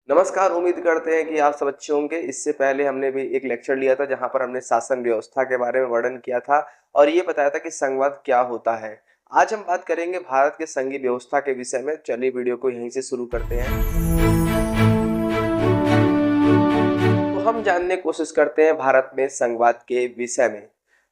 नमस्कार, उम्मीद करते हैं कि आप सब अच्छे होंगे। इससे पहले हमने भी एक लेक्चर लिया था जहाँ पर हमने शासन व्यवस्था के बारे में वर्णन किया था और ये बताया था कि संघवाद क्या होता है। आज हम बात करेंगे भारत के संघीय व्यवस्था के विषय में। चलिए वीडियो को यहीं से शुरू करते हैं। तो हम जानने की कोशिश करते हैं भारत में संघवाद के विषय में।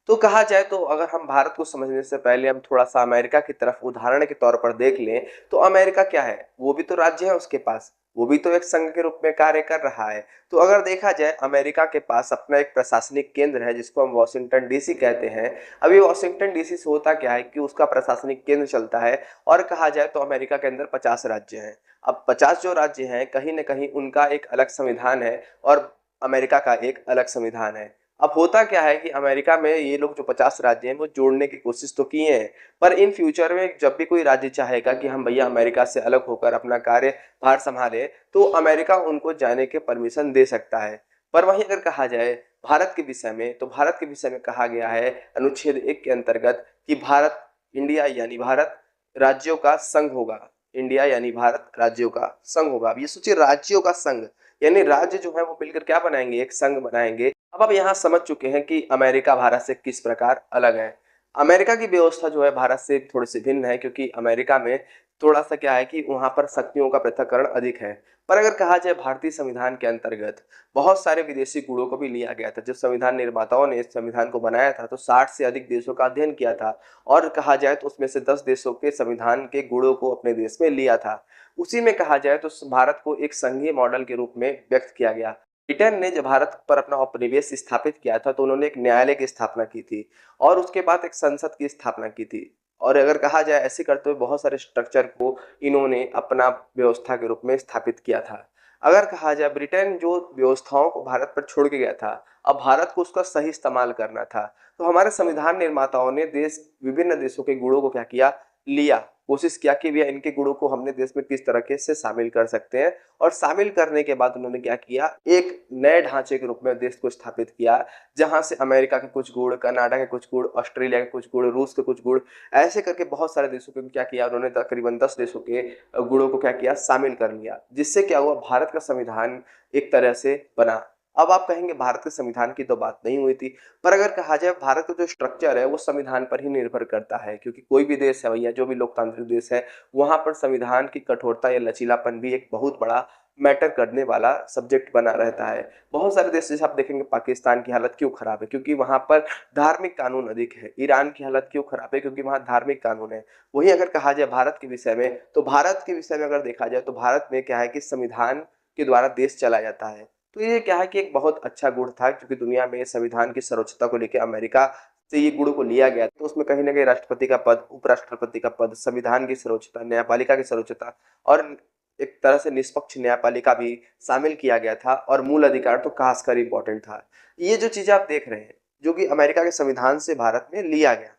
तो कहा जाए तो अगर हम भारत को समझने से पहले हम थोड़ा सा अमेरिका की तरफ उदाहरण के तौर पर देख लें तो अमेरिका क्या है, वो भी तो राज्य है उसके पास, वो भी तो एक संघ के रूप में कार्य कर रहा है। तो अगर देखा जाए अमेरिका के पास अपना एक प्रशासनिक केंद्र है जिसको हम वॉशिंगटन डीसी कहते हैं। अभी वॉशिंगटन डीसी से होता क्या है कि उसका प्रशासनिक केंद्र चलता है और कहा जाए तो अमेरिका के अंदर 50 राज्य हैं। अब 50 जो राज्य हैं कहीं ना कहीं उनका एक अलग संविधान है और अमेरिका का एक अलग संविधान है। अब होता क्या है कि अमेरिका में ये लोग जो 50 राज्य हैं वो जोड़ने की कोशिश तो किए हैं, पर इन फ्यूचर में जब भी कोई राज्य चाहेगा कि हम भैया अमेरिका से अलग होकर अपना कार्य भार संभाले तो अमेरिका उनको जाने के परमिशन दे सकता है। पर वहीं अगर कहा जाए भारत के विषय में तो भारत के विषय में कहा गया है अनुच्छेद 1 के अंतर्गत कि भारत इंडिया यानी भारत राज्यों का संघ होगा। इंडिया यानी भारत राज्यों का संघ होगा। अब ये सोचिए, राज्यों का संघ यानी राज्य जो है वो मिलकर क्या बनाएंगे, एक संघ बनाएंगे। अब आप यहाँ समझ चुके हैं कि अमेरिका भारत से किस प्रकार अलग है। अमेरिका की व्यवस्था जो है भारत से थोड़ी सी भिन्न है क्योंकि अमेरिका में थोड़ा सा क्या है कि वहां पर शक्तियों का पृथक्करण अधिक है। पर अगर कहा जाए भारतीय संविधान के अंतर्गत बहुत सारे विदेशी गुणों को भी लिया गया था। जब संविधान निर्माताओं ने इस संविधान को बनाया था तो 60 से अधिक देशों का अध्ययन किया था और कहा जाए तो उसमें से 10 देशों के संविधान के गुणों को अपने देश में लिया था। उसी में कहा जाए तो भारत को एक संघीय मॉडल के रूप में व्यक्त किया गया। ब्रिटेन ने जब भारत पर अपना उपनिवेश स्थापित किया था तो उन्होंने एक न्यायालय की स्थापना की थी और उसके बाद एक संसद की स्थापना की थी। और अगर कहा जाए ऐसे करते हुए बहुत सारे स्ट्रक्चर को इन्होंने अपना व्यवस्था के रूप में स्थापित किया था। अगर कहा जाए ब्रिटेन जो व्यवस्थाओं को भारत पर छोड़ के गया था, अब भारत को उसका सही इस्तेमाल करना था। तो हमारे संविधान निर्माताओं ने देश विभिन्न देशों के गुणों को क्या किया, लिया, कोशिश किया कि भैया इनके गुणों को हमने देश में किस तरीके से शामिल कर सकते हैं। और शामिल करने के बाद उन्होंने क्या किया, एक नए ढांचे के रूप में देश को स्थापित किया जहां से अमेरिका के कुछ गुण, कनाडा के कुछ गुण, ऑस्ट्रेलिया के कुछ गुण, रूस के कुछ गुण, ऐसे करके बहुत सारे देशों के क्या किया उन्होंने, तकरीबन 10 देशों के गुणों को क्या किया, शामिल कर लिया। जिससे क्या हुआ, भारत का संविधान एक तरह से बना। अब आप कहेंगे भारत के संविधान की तो बात नहीं हुई थी, पर अगर कहा जाए भारत का जो स्ट्रक्चर है वो संविधान पर ही निर्भर करता है क्योंकि कोई भी देश है भैया, जो भी लोकतांत्रिक देश है वहां पर संविधान की कठोरता या लचीलापन भी एक बहुत बड़ा मैटर करने वाला सब्जेक्ट बना रहता है। बहुत सारे देश जैसे आप देखेंगे पाकिस्तान की हालत क्यों खराब है, क्योंकि वहां पर धार्मिक कानून अधिक है। ईरान की हालत क्यों खराब है, क्योंकि वहां धार्मिक कानून है। वहीं अगर कहा जाए भारत के विषय में तो भारत के विषय में अगर देखा जाए तो भारत में क्या है कि संविधान के द्वारा देश चला जाता है। तो ये क्या है कि एक बहुत अच्छा गुण था क्योंकि दुनिया में संविधान की सर्वोच्चता को लेकर अमेरिका से ये गुण को लिया गया। तो उसमें कहीं ना कहीं राष्ट्रपति का पद, उपराष्ट्रपति का पद, संविधान की सर्वोच्चता, न्यायपालिका की सर्वोच्चता और एक तरह से निष्पक्ष न्यायपालिका भी शामिल किया गया था और मूल अधिकार तो खासकर इंपॉर्टेंट था। ये जो चीजें आप देख रहे हैं जो कि अमेरिका के संविधान से भारत में लिया गया,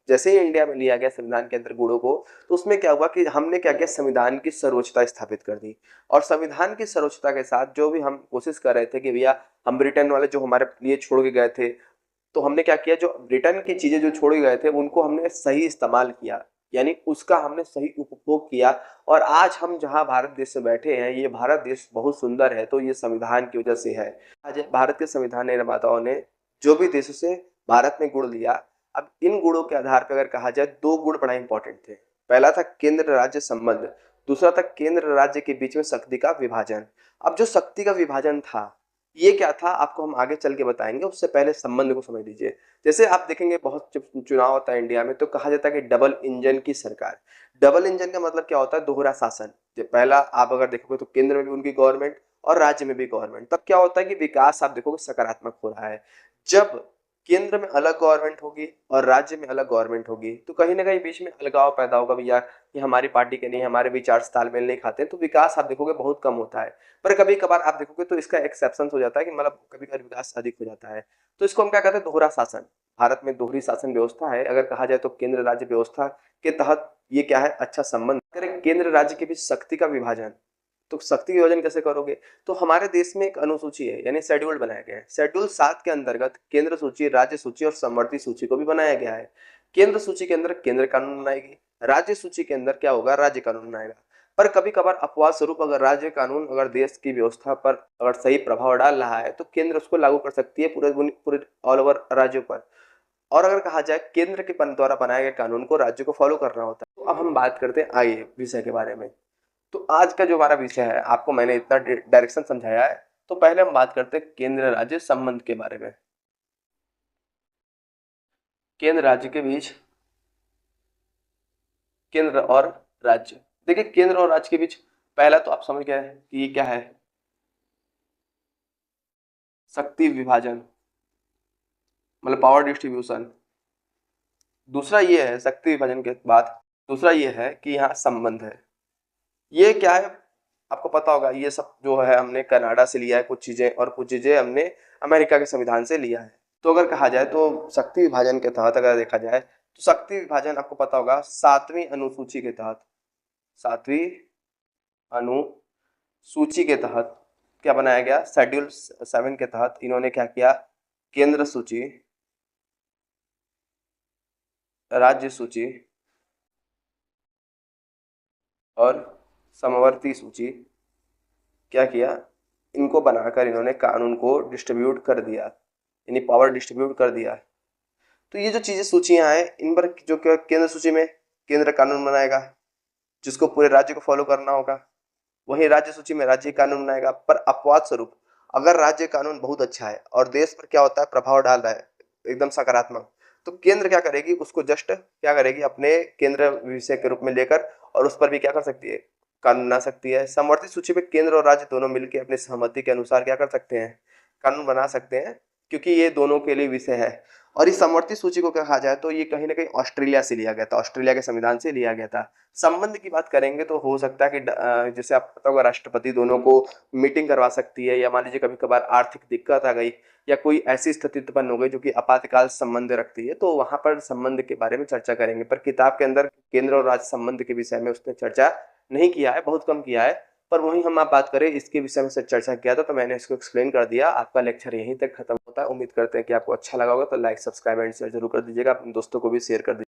जैसे ही इंडिया में लिया गया संविधान के अंदर गुणों को, तो उसमें क्या हुआ कि हमने क्या किया, संविधान की सर्वोच्चता स्थापित कर दी। और संविधान की सर्वोच्चता के साथ जो भी हम कोशिश कर रहे थे कि भैया हम ब्रिटेन वाले जो हमारे लिए छोड़ के गए थे, तो हमने क्या किया, जो ब्रिटेन की चीजें जो छोड़ के गए थे उनको हमने सही इस्तेमाल किया, यानी उसका हमने सही उपभोग किया। और आज हम जहां भारत देश में बैठे हैं, ये भारत देश बहुत सुंदर है तो ये संविधान की वजह से है। आज भारत के संविधान निर्माताओं ने जो भी देशों से भारत में गुण लिया, अब इन गुणों के आधार पर अगर कहा जाए दो गुण बड़ा इंपॉर्टेंट थे। पहला था केंद्र राज्य संबंध, दूसरा था केंद्र राज्य के बीच में शक्ति का विभाजन। अब जो शक्ति का विभाजन था ये क्या था आपको हम आगे चल के बताएंगे, उससे पहले संबंध को समझ लीजिए। जैसे आप देखेंगे बहुत जब चुनाव होता है इंडिया में तो कहा जाता है कि डबल इंजन की सरकार। डबल इंजन का मतलब क्या होता है, दोहरा शासन। जो पहला आप अगर देखोगे तो केंद्र में भी उनकी गवर्नमेंट और राज्य में भी गवर्नमेंट, तब क्या होता है कि विकास आप देखोगे सकारात्मक हो रहा है। जब केंद्र में अलग गवर्नमेंट होगी और राज्य में अलग गवर्नमेंट होगी तो कहीं ना कहीं बीच में अलगाव पैदा होगा, भैया कि हमारी पार्टी के नहीं, हमारे विचार तालमेल नहीं खाते, तो विकास आप देखोगे बहुत कम होता है। पर कभी कभार आप देखोगे तो इसका एक्सेप्शन हो जाता है कि मतलब कभी कभी विकास अधिक हो जाता है। तो इसको हम क्या कहते हैं, दोहरा शासन। भारत में दोहरी शासन व्यवस्था है। अगर कहा जाए तो केंद्र राज्य व्यवस्था के तहत ये क्या है, अच्छा संबंध। करें केंद्र राज्य के बीच शक्ति का विभाजन, तो शक्ति विभाजन कैसे करोगे, तो हमारे देश में एक अनुसूची है यानी शेड्यूल बनाया गया है। शेड्यूल 7 के अंतर्गत केंद्र सूची, राज्य सूची और समवर्ती सूची को भी बनाया गया है। केंद्र सूची के अंदर केंद्र कानून बनाएगी, राज्य सूची के अंदर क्या होगा, राज्य कानून बनाएगा। पर कभी कभार अपवाद स्वरूप अगर राज्य कानून अगर देश की व्यवस्था पर अगर सही प्रभाव डाल रहा है तो केंद्र उसको लागू कर सकती है पूरे ऑल ओवर राज्यों पर। और अगर कहा जाए केंद्र के द्वारा बनाए गए कानून को राज्य को फॉलो करना होता है। तो अब हम बात करते हैं आइए विषय के बारे में। तो आज का जो हमारा विषय है, आपको मैंने इतना डायरेक्शन समझाया है, तो पहले हम बात करते हैं केंद्र राज्य संबंध के बारे में। केंद्र राज्य के बीच, केंद्र और राज्य, देखिए केंद्र और राज्य के बीच पहला तो आप समझ गए कि ये क्या है, शक्ति विभाजन, मतलब पावर डिस्ट्रीब्यूशन। दूसरा ये है शक्ति विभाजन के बाद, दूसरा ये है कि यहाँ संबंध है। ये क्या है आपको पता होगा, ये सब जो है हमने कनाडा से लिया है कुछ चीजें, और कुछ चीजें हमने अमेरिका के संविधान से लिया है। तो अगर कहा जाए तो शक्ति विभाजन के तहत अगर देखा जाए तो शक्ति विभाजन आपको पता होगा 7वीं अनुसूची के तहत, 7वीं अनुसूची के तहत क्या बनाया गया, शेड्यूल 7 के तहत इन्होंने क्या किया, केंद्र सूची, राज्य सूची और समवर्ती सूची क्या किया, इनको बनाकर इन्होंने कानून को डिस्ट्रीब्यूट कर दिया, यानी पावर डिस्ट्रीब्यूट कर दिया। तो ये जो चीजें सूचियां हैं इन पर जो केंद्र सूची में केंद्र कानून बनाएगा जिसको पूरे राज्य को फॉलो करना होगा, वहीं राज्य सूची में राज्य कानून बनाएगा। पर अपवाद स्वरूप अगर राज्य कानून बहुत अच्छा है और देश पर क्या होता है प्रभाव डाल रहा है एकदम सकारात्मक, तो केंद्र क्या करेगी, उसको जस्ट क्या करेगी, अपने केंद्र विषय के रूप में लेकर और उस पर भी क्या कर सकती है, कानून बना सकती है। समवर्ती सूची में केंद्र और राज्य दोनों मिलकर अपनी सहमति के अनुसार क्या कर सकते हैं, कानून बना सकते हैं, क्योंकि ये दोनों के लिए विषय है। और इस समवर्ती सूची को कहा जाए तो ये कहीं ना कहीं ऑस्ट्रेलिया से लिया गया था, ऑस्ट्रेलिया के संविधान से लिया गया था। संबंध की बात करेंगे तो हो सकता है कि जैसे आप पता होगा राष्ट्रपति दोनों को मीटिंग करवा सकती है, या मान लीजिए कभी कभार आर्थिक दिक्कत आ गई या कोई ऐसी स्थिति उत्पन्न हो गई जो कि आपातकाल संबंध रखती है, तो वहां पर संबंध के बारे में चर्चा करेंगे। पर किताब के अंदर केंद्र और राज्य संबंध के विषय में उसने चर्चा नहीं किया है, बहुत कम किया है। पर वहीं हम आप बात करें इसके विषय में से चर्चा किया था, तो मैंने इसको एक्सप्लेन कर दिया। आपका लेक्चर यहीं तक खत्म होता है। उम्मीद करते हैं कि आपको अच्छा लगा होगा, तो लाइक सब्सक्राइब एंड शेयर जरूर कर दीजिएगा, अपने दोस्तों को भी शेयर कर दीजिए।